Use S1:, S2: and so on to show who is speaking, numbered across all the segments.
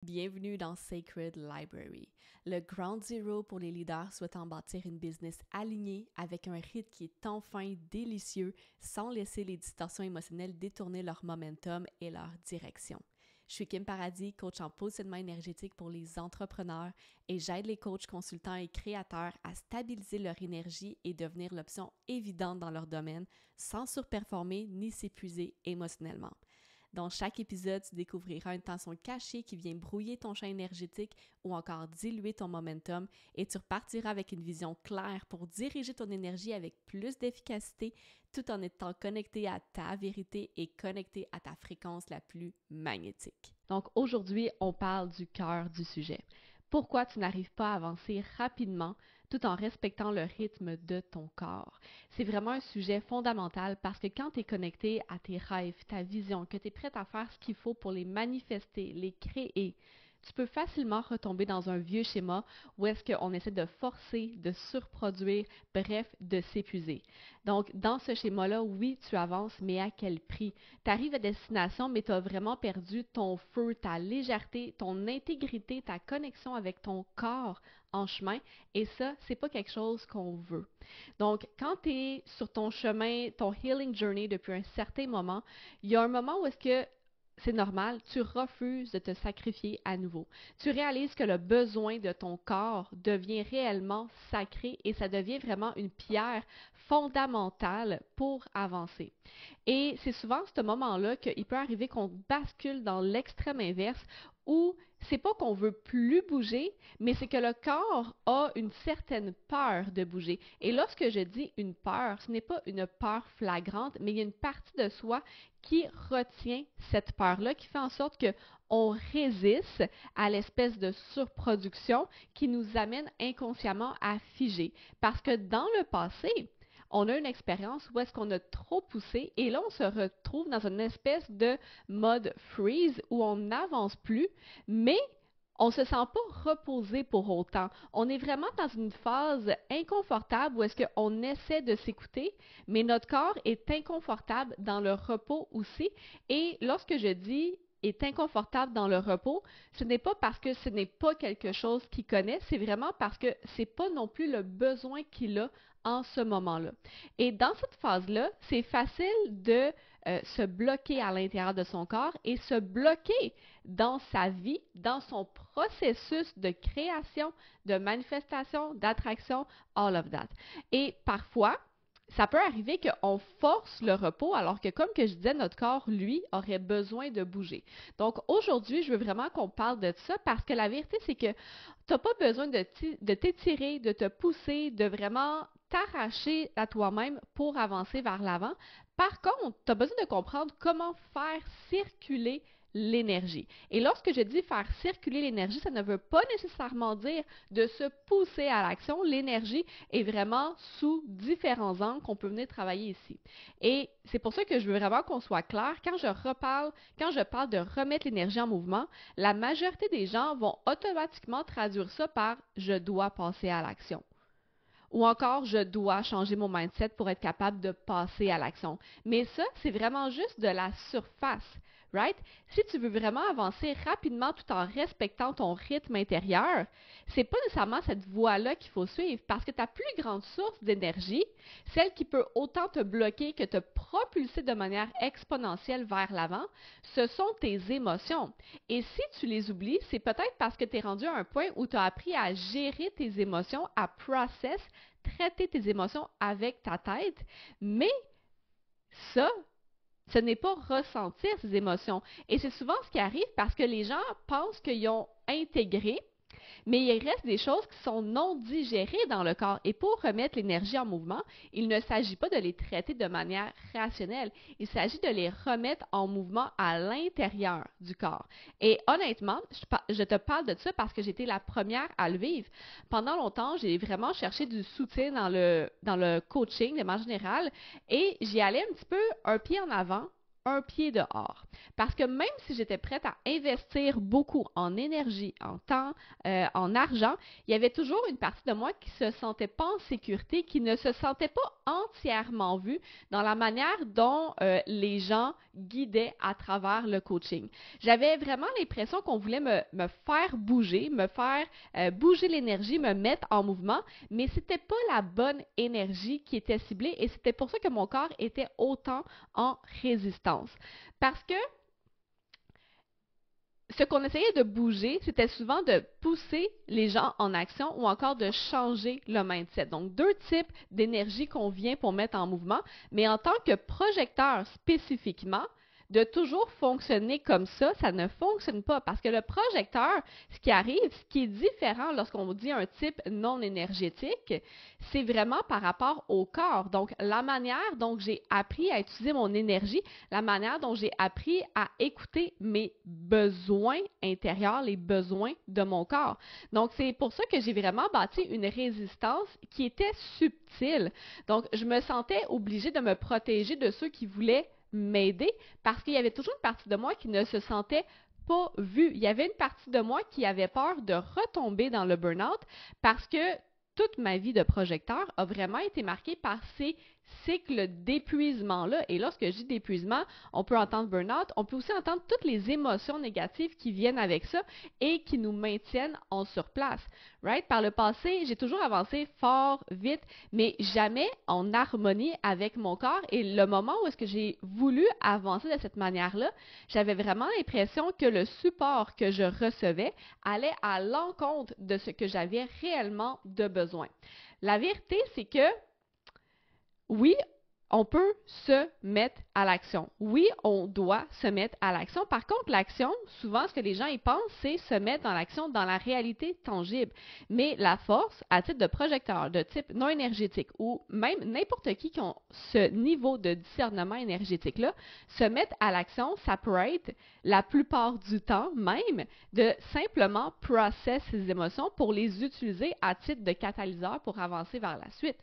S1: Bienvenue dans Sacred Library, le ground zero pour les leaders souhaitant bâtir une business alignée avec un rythme qui est enfin délicieux sans laisser les distorsions émotionnelles détourner leur momentum et leur direction. Je suis Kim Paradis, coach en positionnement énergétique pour les entrepreneurs et j'aide les coachs, consultants et créateurs à stabiliser leur énergie et devenir l'option évidente dans leur domaine sans surperformer ni s'épuiser émotionnellement. Dans chaque épisode, tu découvriras une tension cachée qui vient brouiller ton champ énergétique ou encore diluer ton momentum et tu repartiras avec une vision claire pour diriger ton énergie avec plus d'efficacité tout en étant connecté à ta vérité et connecté à ta fréquence la plus magnétique. Donc aujourd'hui, on parle du cœur du sujet. Pourquoi tu n'arrives pas à avancer rapidement tout en respectant le rythme de ton corps? C'est vraiment un sujet fondamental parce que quand tu es connecté à tes rêves, ta vision, que tu es prête à faire ce qu'il faut pour les manifester, les créer, tu peux facilement retomber dans un vieux schéma où est-ce qu'on essaie de forcer, de surproduire, bref, de s'épuiser. Donc, dans ce schéma-là, oui, tu avances, mais à quel prix? Tu arrives à destination, mais tu as vraiment perdu ton feu, ta légèreté, ton intégrité, ta connexion avec ton corps en chemin. Et ça, c'est pas quelque chose qu'on veut. Donc, quand tu es sur ton chemin, ton healing journey depuis un certain moment, il y a un moment où est-ce que c'est normal, tu refuses de te sacrifier à nouveau. Tu réalises que le besoin de ton corps devient réellement sacré et ça devient vraiment une pierre fondamentale pour avancer. Et c'est souvent à ce moment-là qu'il peut arriver qu'on bascule dans l'extrême inverse où c'est pas qu'on veut plus bouger, mais c'est que le corps a une certaine peur de bouger. Et lorsque je dis une peur, ce n'est pas une peur flagrante, mais il y a une partie de soi qui retient cette peur-là, qui fait en sorte qu'on résiste à l'espèce de surproduction qui nous amène inconsciemment à figer. Parce que dans le passé, on a une expérience où est-ce qu'on a trop poussé et là, on se retrouve dans une espèce de mode freeze où on n'avance plus, mais on ne se sent pas reposé pour autant. On est vraiment dans une phase inconfortable où est-ce qu'on essaie de s'écouter, mais notre corps est inconfortable dans le repos aussi. Et lorsque je dis est inconfortable dans le repos, ce n'est pas parce que ce n'est pas quelque chose qu'il connaît, c'est vraiment parce que ce n'est pas non plus le besoin qu'il a en ce moment-là. Et dans cette phase-là, c'est facile de se bloquer à l'intérieur de son corps et se bloquer dans sa vie, dans son processus de création, de manifestation, d'attraction, all of that. Et parfois, ça peut arriver qu'on force le repos alors que, comme que je disais, notre corps, lui, aurait besoin de bouger. Donc, aujourd'hui, je veux vraiment qu'on parle de ça parce que la vérité, c'est que tu n'as pas besoin de t'étirer, de te pousser, de vraiment t'arracher à toi-même pour avancer vers l'avant. Par contre, tu as besoin de comprendre comment faire circuler l'énergie. Et lorsque je dis faire circuler l'énergie, ça ne veut pas nécessairement dire de se pousser à l'action. L'énergie est vraiment sous différents angles qu'on peut venir travailler ici. Et c'est pour ça que je veux vraiment qu'on soit clair. Quand je parle de remettre l'énergie en mouvement, la majorité des gens vont automatiquement traduire ça par je dois passer à l'action. Ou encore, je dois changer mon mindset pour être capable de passer à l'action. Mais ça, c'est vraiment juste de la surface, right? Si tu veux vraiment avancer rapidement tout en respectant ton rythme intérieur, c'est pas nécessairement cette voie-là qu'il faut suivre parce que ta plus grande source d'énergie, celle qui peut autant te bloquer que te propulser de manière exponentielle vers l'avant, ce sont tes émotions. Et si tu les oublies, c'est peut-être parce que tu es rendu à un point où tu as appris à gérer tes émotions, à process, traiter tes émotions avec ta tête, mais ça, ce n'est pas ressentir ces émotions. Et c'est souvent ce qui arrive parce que les gens pensent qu'ils ont intégré, mais il reste des choses qui sont non digérées dans le corps. Et pour remettre l'énergie en mouvement, il ne s'agit pas de les traiter de manière rationnelle. Il s'agit de les remettre en mouvement à l'intérieur du corps. Et honnêtement, je te parle de ça parce que j'étais la première à le vivre. Pendant longtemps, j'ai vraiment cherché du soutien dans le coaching de manière générale et j'y allais un petit peu un pied en avant, un pied dehors. Parce que même si j'étais prête à investir beaucoup en énergie, en temps, en argent, il y avait toujours une partie de moi qui ne se sentait pas en sécurité, qui ne se sentait pas entièrement vue dans la manière dont les gens guidaient à travers le coaching. J'avais vraiment l'impression qu'on voulait me faire bouger, me faire bouger l'énergie, me mettre en mouvement, mais ce n'était pas la bonne énergie qui était ciblée et c'était pour ça que mon corps était autant en résistance. Parce que ce qu'on essayait de bouger, c'était souvent de pousser les gens en action ou encore de changer le mindset. Donc, deux types d'énergie qu'on vient pour mettre en mouvement, mais en tant que projecteur spécifiquement, de toujours fonctionner comme ça ne fonctionne pas parce que le projecteur, ce qui arrive, ce qui est différent lorsqu'on dit un type non énergétique, c'est vraiment par rapport au corps. Donc, la manière dont j'ai appris à utiliser mon énergie, la manière dont j'ai appris à écouter mes besoins intérieurs, les besoins de mon corps. Donc, c'est pour ça que j'ai vraiment bâti une résistance qui était subtile. Donc, je me sentais obligée de me protéger de ceux qui voulaient m'aider parce qu'il y avait toujours une partie de moi qui ne se sentait pas vue. Il y avait une partie de moi qui avait peur de retomber dans le burn-out parce que toute ma vie de projecteur a vraiment été marquée par ces cycles d'épuisement-là. Et lorsque je dis d'épuisement, on peut entendre burn-out, on peut aussi entendre toutes les émotions négatives qui viennent avec ça et qui nous maintiennent en surplace. Right? Par le passé, j'ai toujours avancé fort, vite, mais jamais en harmonie avec mon corps. Et le moment où est-ce que j'ai voulu avancer de cette manière-là, j'avais vraiment l'impression que le support que je recevais allait à l'encontre de ce que j'avais réellement de besoin. La vérité, c'est que oui, on peut se mettre à l'action. Oui, on doit se mettre à l'action. Par contre, l'action, souvent, ce que les gens y pensent, c'est se mettre dans l'action dans la réalité tangible. Mais la force, à titre de projecteur, de type non énergétique, ou même n'importe qui ont ce niveau de discernement énergétique-là, se mettre à l'action, ça peut être, la plupart du temps même, de simplement process ses émotions pour les utiliser à titre de catalyseur pour avancer vers la suite.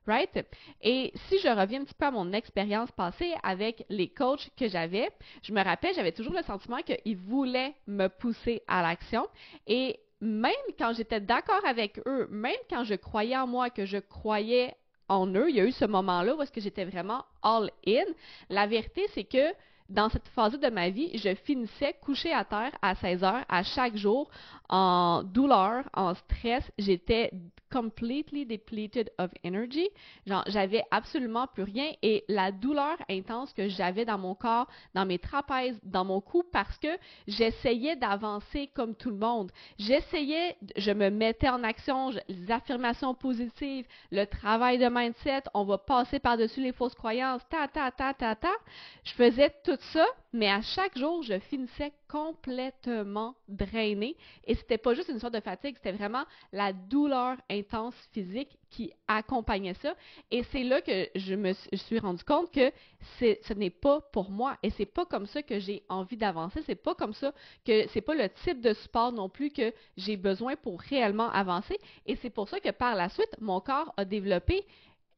S1: Right? Et si je reviens un petit peu à mon expérience passée avec les coachs que j'avais, je me rappelle, j'avais toujours le sentiment qu'ils voulaient me pousser à l'action. Et même quand j'étais d'accord avec eux, même quand je croyais en moi, que je croyais en eux, il y a eu ce moment-là où est-ce que j'étais vraiment all in. La vérité, c'est que dans cette phase de ma vie, je finissais couchée à terre à 16 heures à chaque jour en douleur, en stress. J'étais completely depleted of energy. Genre, j'avais absolument plus rien et la douleur intense que j'avais dans mon corps, dans mes trapèzes, dans mon cou parce que j'essayais d'avancer comme tout le monde. Je me mettais en action, les affirmations positives, le travail de mindset, on va passer par-dessus les fausses croyances, Je faisais tout ça, mais à chaque jour, je finissais complètement drainée. Et c'était pas juste une sorte de fatigue, c'était vraiment la douleur intense physique qui accompagnait ça. Et c'est là que je me suis rendu compte que ce n'est pas pour moi. Et c'est pas comme ça que j'ai envie d'avancer. C'est pas comme ça que c'est pas le type de support non plus que j'ai besoin pour réellement avancer. Et c'est pour ça que par la suite, mon corps a développé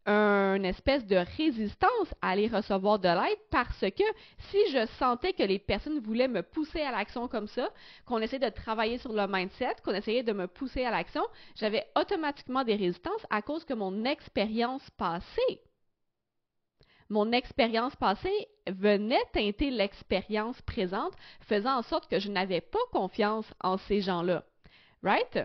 S1: une espèce de résistance à aller recevoir de l'aide parce que si je sentais que les personnes voulaient me pousser à l'action comme ça, qu'on essayait de travailler sur le mindset, qu'on essayait de me pousser à l'action, j'avais automatiquement des résistances à cause que mon expérience passée venait teinter l'expérience présente, faisant en sorte que je n'avais pas confiance en ces gens-là. Right?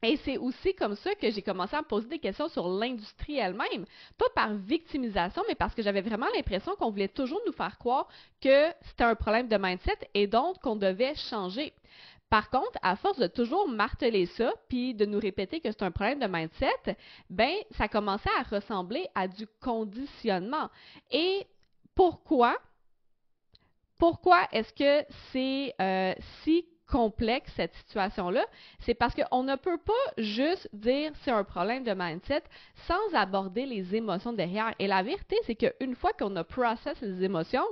S1: Et c'est aussi comme ça que j'ai commencé à me poser des questions sur l'industrie elle-même. Pas par victimisation, mais parce que j'avais vraiment l'impression qu'on voulait toujours nous faire croire que c'était un problème de mindset et donc qu'on devait changer. Par contre, à force de toujours marteler ça, puis de nous répéter que c'est un problème de mindset, ben ça commençait à ressembler à du conditionnement. Et pourquoi? Pourquoi est-ce que c'est si complexe cette situation-là? C'est parce qu'on ne peut pas juste dire c'est un problème de mindset sans aborder les émotions derrière. Et la vérité, c'est qu'une fois qu'on a process les émotions,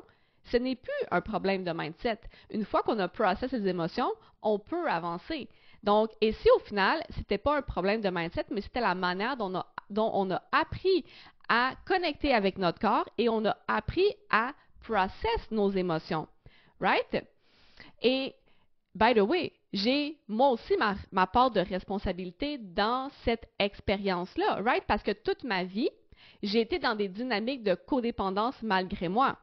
S1: ce n'est plus un problème de mindset. Une fois qu'on a process les émotions, on peut avancer. Donc, et si au final, ce n'était pas un problème de mindset, mais c'était la manière dont on a appris à connecter avec notre corps et on a appris à
S2: process nos émotions, right? Et, by the way, j'ai moi aussi ma part de responsabilité dans cette expérience-là, right? Parce que toute ma vie, j'ai été dans des dynamiques de codépendance malgré moi.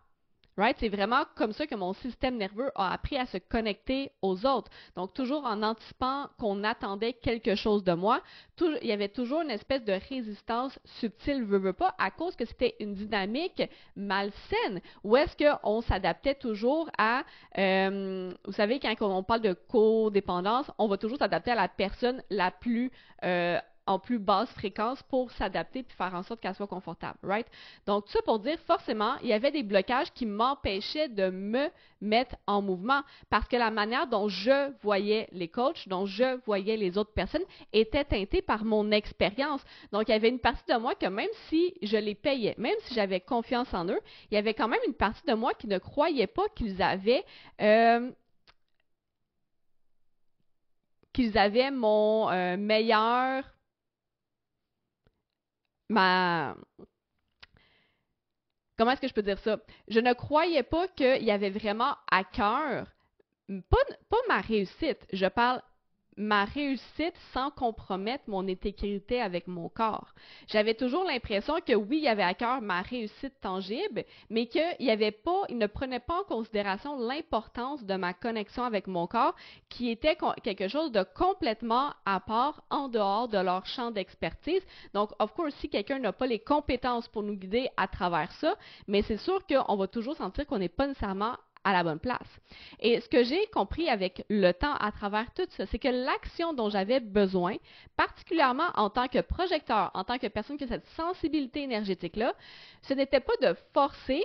S2: Right? C'est vraiment comme ça que mon système nerveux a appris à se connecter aux autres. Donc, toujours en anticipant qu'on attendait quelque chose de moi, il y avait toujours une espèce de résistance subtile, veux pas, à cause que c'était une dynamique malsaine. Où est-ce qu'on s'adaptait toujours à, vous savez, quand on parle de codépendance, on va toujours s'adapter à la personne la plus en plus basse fréquence pour s'adapter puis faire en sorte qu'elle soit confortable, right? Donc, tout ça pour dire, forcément, il y avait des blocages qui m'empêchaient de me mettre en mouvement parce que la manière dont je voyais les coachs, dont je voyais les autres personnes était teintée par mon expérience. Donc, il y avait une partie de moi que même si je les payais, même si j'avais confiance en eux, il y avait quand même une partie de moi qui ne croyait pas qu'ils avaient mon meilleur comment est-ce que je peux dire ça? Je ne croyais pas qu'il y avait vraiment à cœur, pas ma réussite, je parle ma réussite sans compromettre mon intégrité avec mon corps. J'avais toujours l'impression que oui, il y avait à cœur ma réussite tangible, mais qu'il ne prenait pas en considération l'importance de ma connexion avec mon corps, qui était quelque chose de complètement à part, en dehors de leur champ d'expertise. Donc, of course, si quelqu'un n'a pas les compétences pour nous guider à travers ça, mais c'est sûr qu'on va toujours sentir qu'on n'est pas nécessairement à la bonne place. Et ce que j'ai compris avec le temps à travers tout ça, c'est que l'action dont j'avais besoin, particulièrement en tant que projecteur, en tant que personne qui a cette sensibilité énergétique-là, ce n'était pas de forcer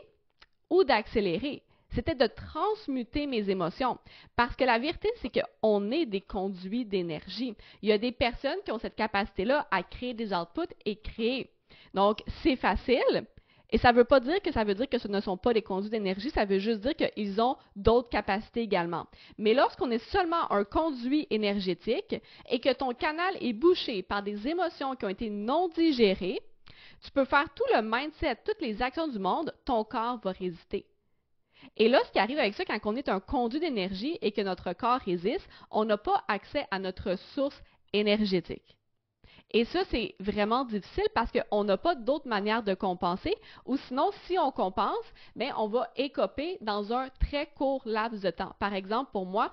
S2: ou d'accélérer. C'était de transmuter mes émotions. Parce que la vérité, c'est qu'on est des conduits d'énergie. Il y a des personnes qui ont cette capacité-là à créer des outputs et créer. Donc, c'est facile. Et ça ne veut pas dire que ce ne sont pas des conduits d'énergie, ça veut juste dire qu'ils ont d'autres capacités également. Mais lorsqu'on est seulement un conduit énergétique et que ton canal est bouché par des émotions qui ont été non digérées, tu peux faire tout le mindset, toutes les actions du monde, ton corps va résister. Et là, ce qui arrive avec ça, quand on est un conduit d'énergie et que notre corps résiste, on n'a pas accès à notre source énergétique. Et ça, c'est vraiment difficile parce qu'on n'a pas d'autre manière de compenser. Ou sinon, si on compense, bien, on va écoper dans un très court laps de temps. Par exemple, pour moi,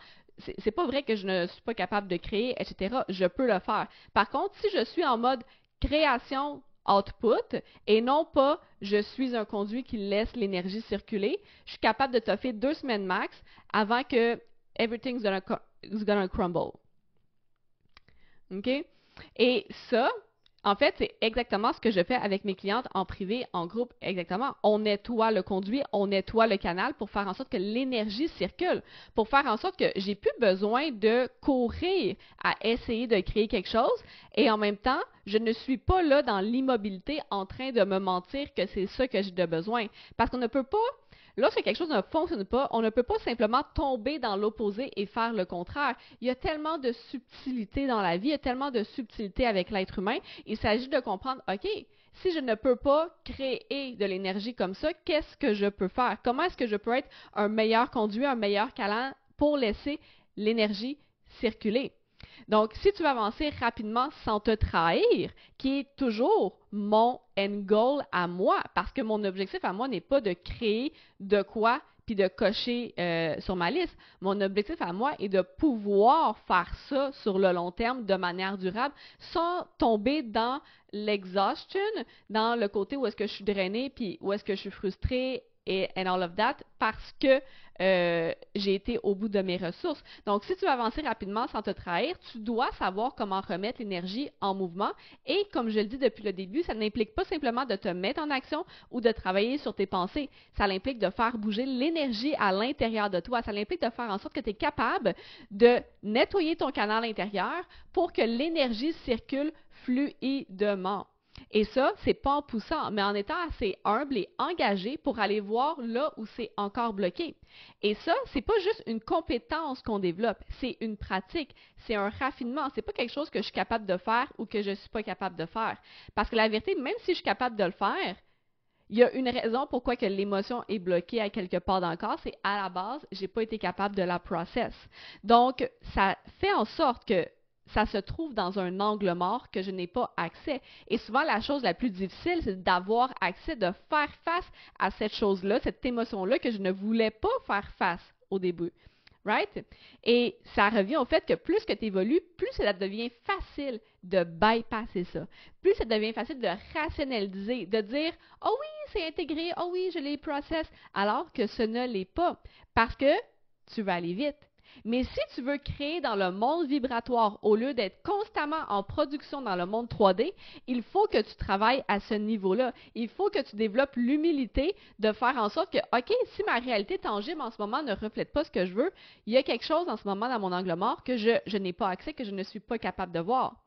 S2: c'est pas vrai que je ne suis pas capable de créer, etc. Je peux le faire. Par contre, si je suis en mode création, output, et non pas je suis un conduit qui laisse l'énergie circuler, je suis capable de toffer 2 semaines max avant que everything's gonna crumble. OK? Et ça, en fait, c'est exactement ce que je fais avec mes clientes en privé, en groupe, exactement. On nettoie le conduit, on nettoie le canal pour faire en sorte que l'énergie circule, pour faire en sorte que j'ai plus besoin de courir à essayer de créer quelque chose et en même temps, je ne suis pas là dans l'immobilité en train de me mentir que c'est ça que j'ai de besoin. Parce qu'on ne peut pas lorsque quelque chose ne fonctionne pas, on ne peut pas simplement tomber dans l'opposé et faire le contraire. Il y a tellement de subtilité dans la vie, il y a tellement de subtilité avec l'être humain. Il s'agit de comprendre, OK, si je ne peux pas créer de l'énergie comme ça, qu'est-ce que je peux faire? Comment est-ce que je peux être un meilleur conduit, un meilleur câlin pour laisser l'énergie circuler? Donc, si tu veux avancer rapidement sans te trahir, qui est toujours mon end goal à moi, parce que mon objectif à moi n'est pas de créer de quoi puis de cocher sur ma liste. Mon objectif à moi est de pouvoir faire ça sur le long terme de manière durable sans tomber dans l'exhaustion, dans le côté où est-ce que je suis drainée puis où est-ce que je suis frustrée et all of that parce que j'ai été au bout de mes ressources. Donc, si tu veux avancer rapidement sans te trahir, tu dois savoir comment remettre l'énergie en mouvement. Et comme je le dis depuis le début, ça n'implique pas simplement de te mettre en action ou de travailler sur tes pensées. Ça implique de faire bouger l'énergie à l'intérieur de toi. Ça implique de faire en sorte que tu es capable de nettoyer ton canal intérieur pour que l'énergie circule fluidement. Et ça, c'est pas en poussant, mais en étant assez humble et engagé pour aller voir là où c'est encore bloqué. Et ça, c'est pas juste une compétence qu'on développe, c'est une pratique, c'est un raffinement. C'est pas quelque chose que je suis capable de faire ou que je suis pas capable de faire. Parce que la vérité, même si je suis capable de le faire, il y a une raison pourquoi que l'émotion est bloquée à quelque part dans le corps, c'est à la base, j'ai pas été capable de la process. Donc, ça fait en sorte que ça se trouve dans un angle mort que je n'ai pas accès. Et souvent, la chose la plus difficile, c'est d'avoir accès, de faire face à cette chose-là, cette émotion-là que je ne voulais pas faire face au début. Right? Et ça revient au fait que plus que tu évolues, plus ça devient facile de bypasser ça. Plus ça devient facile de rationaliser, de dire « Oh oui, c'est intégré, oh oui, je l'ai process », alors que ce ne l'est pas, parce que tu vas aller vite. Mais si tu veux créer dans le monde vibratoire au lieu d'être constamment en production dans le monde 3D, il faut que tu travailles à ce niveau-là. Il faut que tu développes l'humilité de faire en sorte que, OK, si ma réalité tangible en ce moment ne reflète pas ce que je veux, il y a quelque chose en ce moment dans mon angle mort que je n'ai pas accès, que je ne suis pas capable de voir.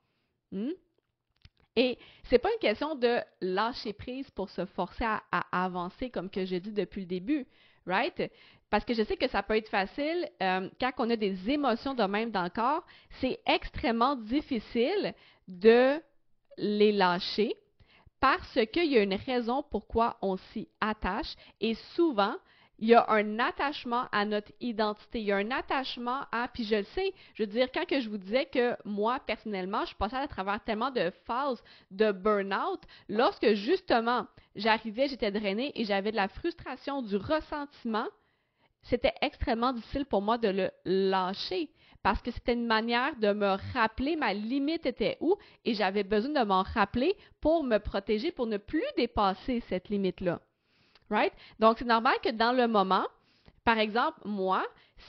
S2: Et c'est pas une question de lâcher prise pour se forcer à avancer, comme que j'ai dit depuis le début, right? Parce que je sais que ça peut être facile quand on a des émotions de même dans le corps, c'est extrêmement difficile de les lâcher parce qu'il y a une raison pourquoi on s'y attache et souvent, il y a un attachement à notre identité, il y a un attachement à, puis je le sais, je veux dire, quand que je vous disais que moi, personnellement, je passais à travers tellement de phases de burn-out, lorsque justement, j'arrivais, j'étais drainée et j'avais de la frustration, du ressentiment, c'était extrêmement difficile pour moi de le lâcher parce que c'était une manière de me rappeler ma limite était où et j'avais besoin de m'en rappeler pour me protéger, pour ne plus dépasser cette limite-là. Right? Donc, c'est normal que dans le moment, par exemple, moi,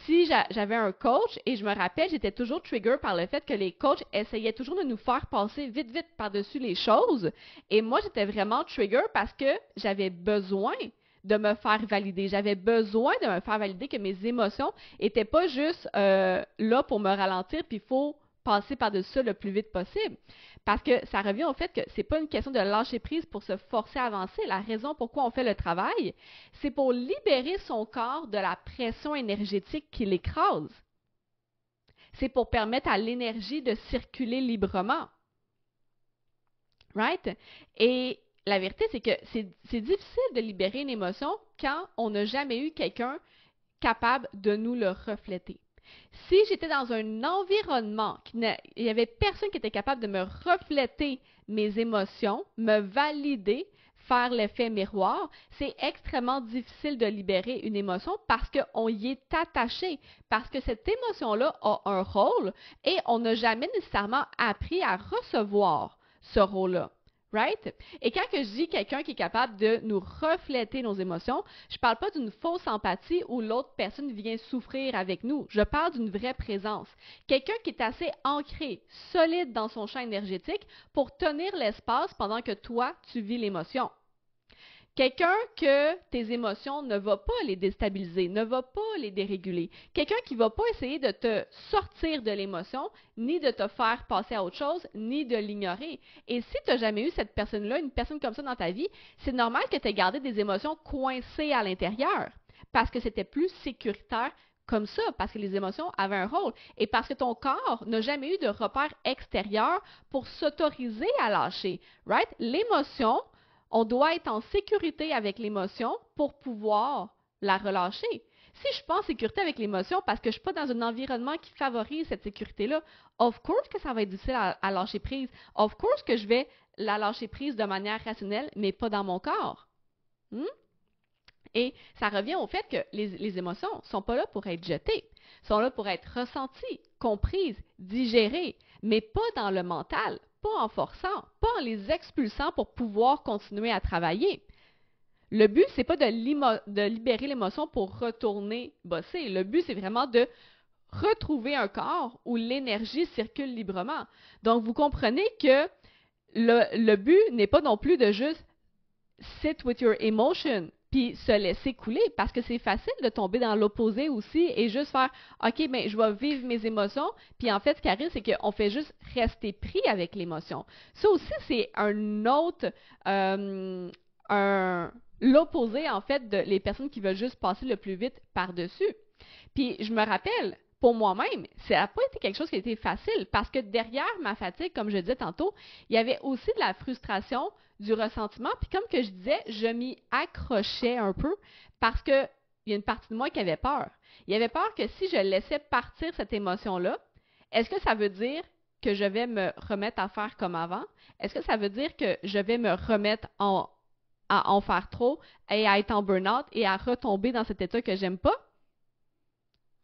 S2: si j'avais un coach et je me rappelle, j'étais toujours trigger par le fait que les coachs essayaient toujours de nous faire passer vite, vite par-dessus les choses. Et moi, j'étais vraiment trigger parce que j'avais besoin de me faire valider. J'avais besoin de me faire valider que mes émotions n'étaient pas juste là pour me ralentir, puis il faut passer par-dessus ça le plus vite possible. Parce que ça revient au fait que c'est pas une question de lâcher prise pour se forcer à avancer. La raison pourquoi on fait le travail, c'est pour libérer son corps de la pression énergétique qui l'écrase. C'est pour permettre à l'énergie de circuler librement. Right? Et la vérité, c'est que c'est difficile de libérer une émotion quand on n'a jamais eu quelqu'un capable de nous le refléter. Si j'étais dans un environnement, il n'y avait personne qui était capable de me refléter mes émotions, me valider, faire l'effet miroir, c'est extrêmement difficile de libérer une émotion parce qu'on y est attaché, parce que cette émotion-là a un rôle et on n'a jamais nécessairement appris à recevoir ce rôle-là. Right? Et quand que je dis quelqu'un qui est capable de nous refléter nos émotions, je ne parle pas d'une fausse empathie où l'autre personne vient souffrir avec nous. Je parle d'une vraie présence. Quelqu'un qui est assez ancré, solide dans son champ énergétique pour tenir l'espace pendant que toi, tu vis l'émotion. Quelqu'un que tes émotions ne va pas les déstabiliser, ne va pas les déréguler. Quelqu'un qui ne va pas essayer de te sortir de l'émotion, ni de te faire passer à autre chose, ni de l'ignorer. Et si tu n'as jamais eu cette personne-là, une personne comme ça dans ta vie, c'est normal que tu aies gardé des émotions coincées à l'intérieur, parce que c'était plus sécuritaire comme ça, parce que les émotions avaient un rôle, et parce que ton corps n'a jamais eu de repère extérieur pour s'autoriser à lâcher. Right? L'émotion, on doit être en sécurité avec l'émotion pour pouvoir la relâcher. Si je ne suis pas en sécurité avec l'émotion parce que je ne suis pas dans un environnement qui favorise cette sécurité-là, of course que ça va être difficile à lâcher prise. Of course que je vais la lâcher prise de manière rationnelle, mais pas dans mon corps. Et ça revient au fait que les émotions ne sont pas là pour être jetées, sont là pour être ressenties, comprises, digérées, mais pas dans le mental, pas en forçant, pas en les expulsant pour pouvoir continuer à travailler. Le but, ce n'est pas de libérer l'émotion pour retourner bosser. Le but, c'est vraiment de retrouver un corps où l'énergie circule librement. Donc, vous comprenez que le but n'est pas non plus de juste sit with your emotion puis se laisser couler parce que c'est facile de tomber dans l'opposé aussi et juste faire « OK, ben, je vais vivre mes émotions » puis en fait, ce qui arrive, c'est qu'on fait juste rester pris avec l'émotion. Ça aussi, c'est un autre, l'opposé en fait de les personnes qui veulent juste passer le plus vite par-dessus. Puis je me rappelle, pour moi-même, ça n'a pas été quelque chose qui a été facile parce que derrière ma fatigue, comme je disais tantôt, il y avait aussi de la frustration, du ressentiment. Puis comme que je disais, je m'y accrochais un peu parce qu'il y a une partie de moi qui avait peur. Il y avait peur que si je laissais partir cette émotion-là, est-ce que ça veut dire que je vais me remettre à faire comme avant? Est-ce que ça veut dire que je vais me remettre à en faire trop et à être en burn-out et à retomber dans cet état que j'aime pas?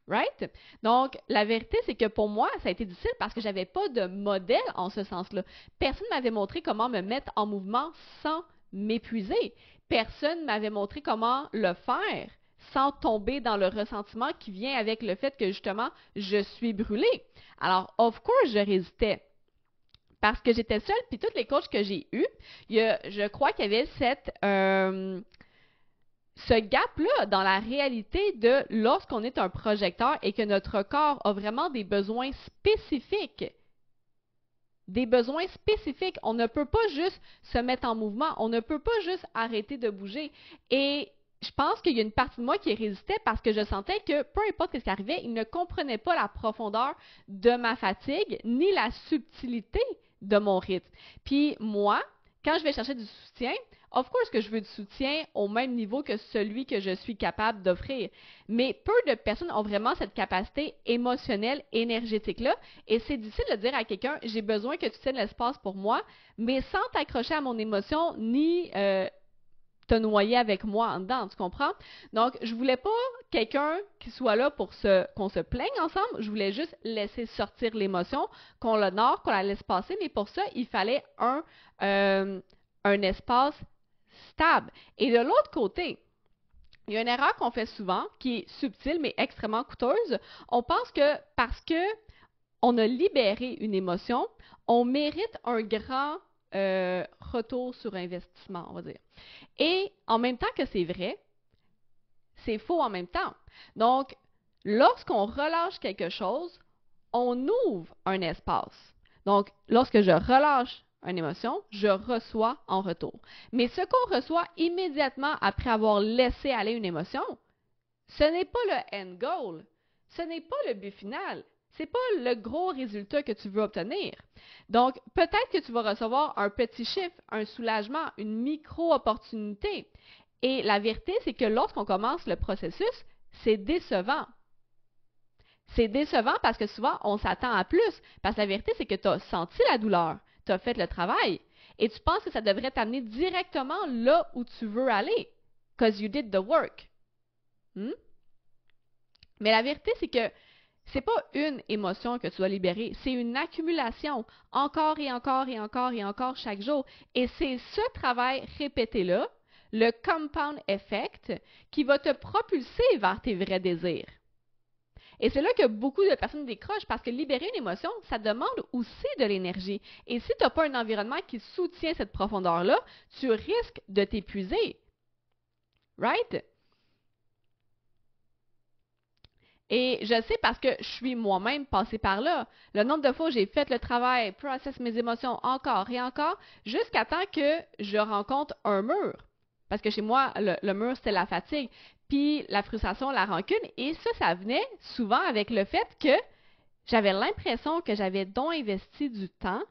S2: Right? Donc, la vérité, c'est que pour moi, ça a été difficile parce que je n'avais pas de modèle en ce sens-là. Personne ne m'avait montré comment me mettre en mouvement sans m'épuiser. Personne ne m'avait montré comment le faire sans tomber dans le ressentiment qui vient avec le fait que, justement, je suis brûlée. Alors, of course, je résistais. Parce que j'étais seule, puis tous les coachs que j'ai eus, je crois qu'il y avait ce gap-là dans la réalité de lorsqu'on est un projecteur et que notre corps a vraiment des besoins spécifiques. Des besoins spécifiques. On ne peut pas juste se mettre en mouvement. On ne peut pas juste arrêter de bouger. Et je pense qu'il y a une partie de moi qui résistait parce que je sentais que peu importe ce qui arrivait, il ne comprenait pas la profondeur de ma fatigue ni la subtilité de mon rythme. Puis moi, quand je vais chercher du soutien, of course que je veux du soutien au même niveau que celui que je suis capable d'offrir. Mais peu de personnes ont vraiment cette capacité émotionnelle, énergétique-là. Et c'est difficile de dire à quelqu'un, j'ai besoin que tu tiennes l'espace pour moi, mais sans t'accrocher à mon émotion ni te noyer avec moi en dedans, tu comprends? Donc, je voulais pas quelqu'un qui soit là pour qu'on se plaigne ensemble. Je voulais juste laisser sortir l'émotion, qu'on l'honore, qu'on la laisse passer. Mais pour ça, il fallait un espace stable. Et de l'autre côté, il y a une erreur qu'on fait souvent, qui est subtile mais extrêmement coûteuse. On pense que parce que on a libéré une émotion, on mérite un grand retour sur investissement, on va dire. Et en même temps que c'est vrai, c'est faux en même temps. Donc, lorsqu'on relâche quelque chose, on ouvre un espace. Donc, lorsque je relâche une émotion, je reçois en retour. Mais ce qu'on reçoit immédiatement après avoir laissé aller une émotion, ce n'est pas le end goal. Ce n'est pas le but final. Ce n'est pas le gros résultat que tu veux obtenir. Donc, peut-être que tu vas recevoir un petit chiffre, un soulagement, une micro-opportunité. Et la vérité, c'est que lorsqu'on commence le processus, c'est décevant. C'est décevant parce que souvent, on s'attend à plus. Parce que la vérité, c'est que tu as senti la douleur, tu as fait le travail, et tu penses que ça devrait t'amener directement là où tu veux aller. Because you did the work. Mais la vérité, c'est que c'est pas une émotion que tu dois libérer, c'est une accumulation, encore et encore et encore et encore chaque jour. Et c'est ce travail répété-là, le compound effect, qui va te propulser vers tes vrais désirs. Et c'est là que beaucoup de personnes décrochent parce que libérer une émotion, ça demande aussi de l'énergie. Et si tu n'as pas un environnement qui soutient cette profondeur-là, tu risques de t'épuiser. Right? Et je sais parce que je suis moi-même passée par là. Le nombre de fois où j'ai fait le travail, process mes émotions encore et encore, jusqu'à temps que je rencontre un mur. Parce que chez moi, le mur, c'était la fatigue, puis la frustration, la rancune. Et ça venait souvent avec le fait que j'avais l'impression que j'avais donc investi du temps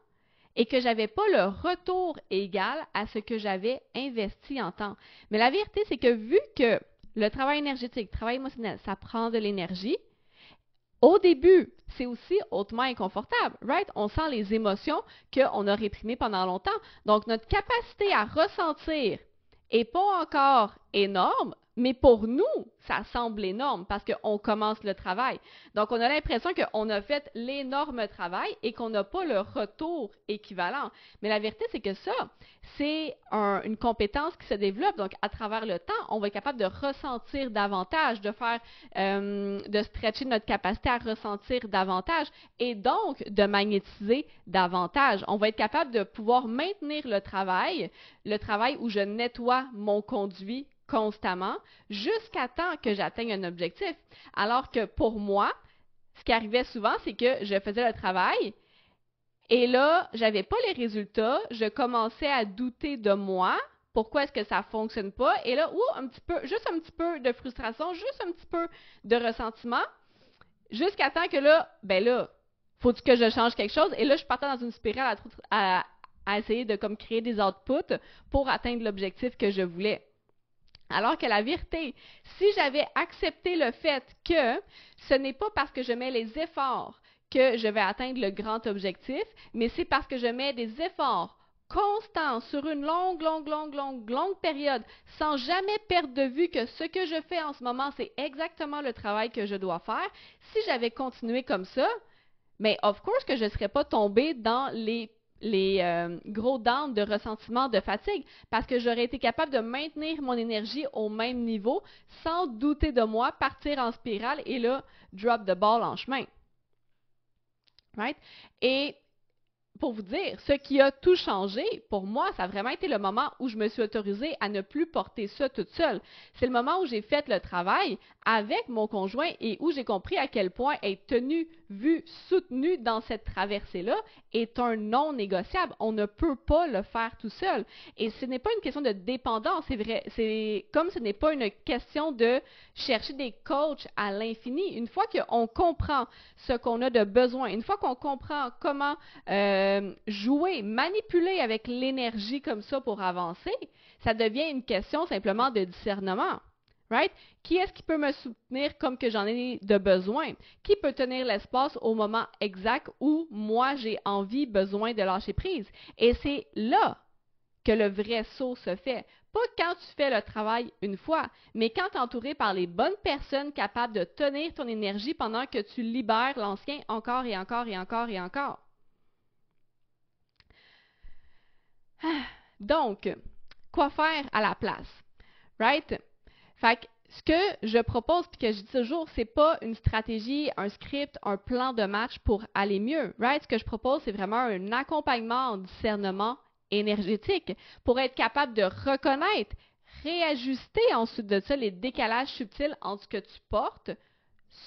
S2: et que je n'avais pas le retour égal à ce que j'avais investi en temps. Mais la vérité, c'est que vu que le travail énergétique, le travail émotionnel, ça prend de l'énergie. Au début, c'est aussi hautement inconfortable, right? On sent les émotions qu'on a réprimées pendant longtemps. Donc, notre capacité à ressentir n'est pas encore énorme, mais pour nous, ça semble énorme parce qu'on commence le travail. Donc, on a l'impression qu'on a fait l'énorme travail et qu'on n'a pas le retour équivalent. Mais la vérité, c'est que ça, c'est une compétence qui se développe. Donc, à travers le temps, on va être capable de ressentir davantage, de stretcher notre capacité à ressentir davantage et donc de magnétiser davantage. On va être capable de pouvoir maintenir le travail où je nettoie mon conduit constamment jusqu'à temps que j'atteigne un objectif. Alors que pour moi, ce qui arrivait souvent, c'est que je faisais le travail et là, je n'avais pas les résultats, je commençais à douter de moi. Pourquoi est-ce que ça ne fonctionne pas? Et là, juste un petit peu de frustration, juste un petit peu de ressentiment. jusqu'à temps que là, faut que je change quelque chose. Et là, je partais dans une spirale à essayer de comme créer des outputs pour atteindre l'objectif que je voulais. Alors que la vérité, si j'avais accepté le fait que ce n'est pas parce que je mets les efforts que je vais atteindre le grand objectif, mais c'est parce que je mets des efforts constants sur une longue période, sans jamais perdre de vue que ce que je fais en ce moment, c'est exactement le travail que je dois faire. Si j'avais continué comme ça, mais of course que je ne serais pas tombée dans les gros downs de ressentiment, de fatigue, parce que j'aurais été capable de maintenir mon énergie au même niveau sans douter de moi, partir en spirale et là, drop the ball en chemin. Right? Et pour vous dire, ce qui a tout changé, pour moi, ça a vraiment été le moment où je me suis autorisée à ne plus porter ça toute seule. C'est le moment où j'ai fait le travail avec mon conjoint et où j'ai compris à quel point être tenu, vu, soutenu dans cette traversée-là est un non négociable. On ne peut pas le faire tout seul. Et ce n'est pas une question de dépendance, c'est vrai. C'est comme ce n'est pas une question de chercher des coachs à l'infini. Une fois qu'on comprend ce qu'on a de besoin, une fois qu'on comprend comment jouer, manipuler avec l'énergie comme ça pour avancer, ça devient une question simplement de discernement. Right? Qui est-ce qui peut me soutenir comme que j'en ai de besoin? Qui peut tenir l'espace au moment exact où moi j'ai envie, besoin de lâcher prise? Et c'est là que le vrai saut se fait. Pas quand tu fais le travail une fois, mais quand tu es entouré par les bonnes personnes capables de tenir ton énergie pendant que tu libères l'ancien encore et encore et encore et encore. Donc, quoi faire à la place? Right? Fait que ce que je propose puis que je dis toujours, c'est pas une stratégie, un script, un plan de match pour aller mieux. Right? Ce que je propose, c'est vraiment un accompagnement en discernement énergétique pour être capable de reconnaître, réajuster ensuite de ça les décalages subtils entre ce que tu portes,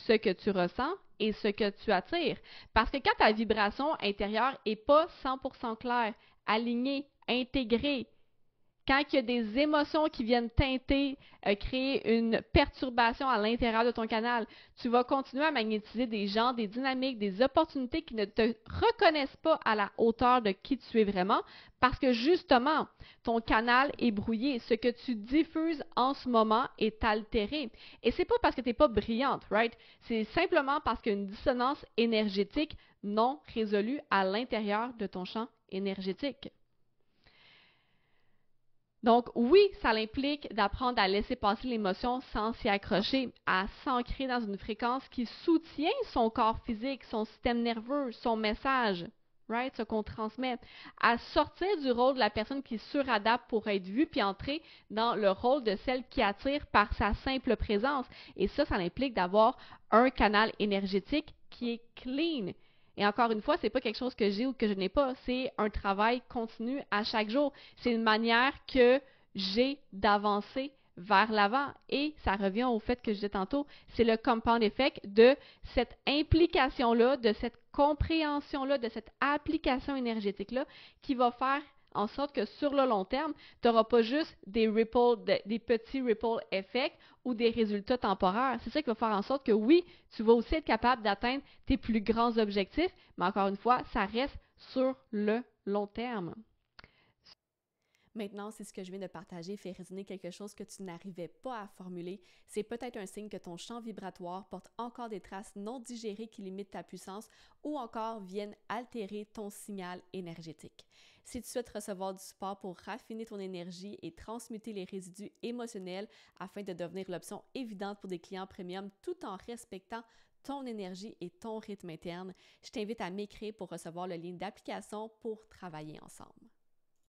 S2: ce que tu ressens et ce que tu attires. Parce que quand ta vibration intérieure n'est pas 100% claire, alignée, intégrée, quand il y a des émotions qui viennent teinter, créer une perturbation à l'intérieur de ton canal, tu vas continuer à magnétiser des gens, des dynamiques, des opportunités qui ne te reconnaissent pas à la hauteur de qui tu es vraiment parce que justement, ton canal est brouillé. Ce que tu diffuses en ce moment est altéré. Et c'est pas parce que tu n'es pas brillante, right? C'est simplement parce qu'il y a une dissonance énergétique non résolue à l'intérieur de ton champ énergétique. Donc, oui, ça implique d'apprendre à laisser passer l'émotion sans s'y accrocher, à s'ancrer dans une fréquence qui soutient son corps physique, son système nerveux, son message, right, ce qu'on transmet, à sortir du rôle de la personne qui suradapte pour être vue, puis entrer dans le rôle de celle qui attire par sa simple présence. Et ça implique d'avoir un canal énergétique qui est clean. Et encore une fois, ce n'est pas quelque chose que j'ai ou que je n'ai pas, c'est un travail continu à chaque jour. C'est une manière que j'ai d'avancer vers l'avant. Et ça revient au fait que je disais tantôt, c'est le compound effect de cette implication-là, de cette compréhension-là, de cette application énergétique-là qui va faire en sorte que sur le long terme, tu n'auras pas juste des petits ripple effects ou des résultats temporaires. C'est ça qui va faire en sorte que oui, tu vas aussi être capable d'atteindre tes plus grands objectifs, mais encore une fois, ça reste sur le long terme.
S1: Maintenant, si ce que je viens de partager fait résonner quelque chose que tu n'arrivais pas à formuler, c'est peut-être un signe que ton champ vibratoire porte encore des traces non digérées qui limitent ta puissance ou encore viennent altérer ton signal énergétique. Si tu souhaites recevoir du support pour raffiner ton énergie et transmuter les résidus émotionnels afin de devenir l'option évidente pour des clients premium tout en respectant ton énergie et ton rythme interne, je t'invite à m'écrire pour recevoir le lien d'application pour travailler ensemble.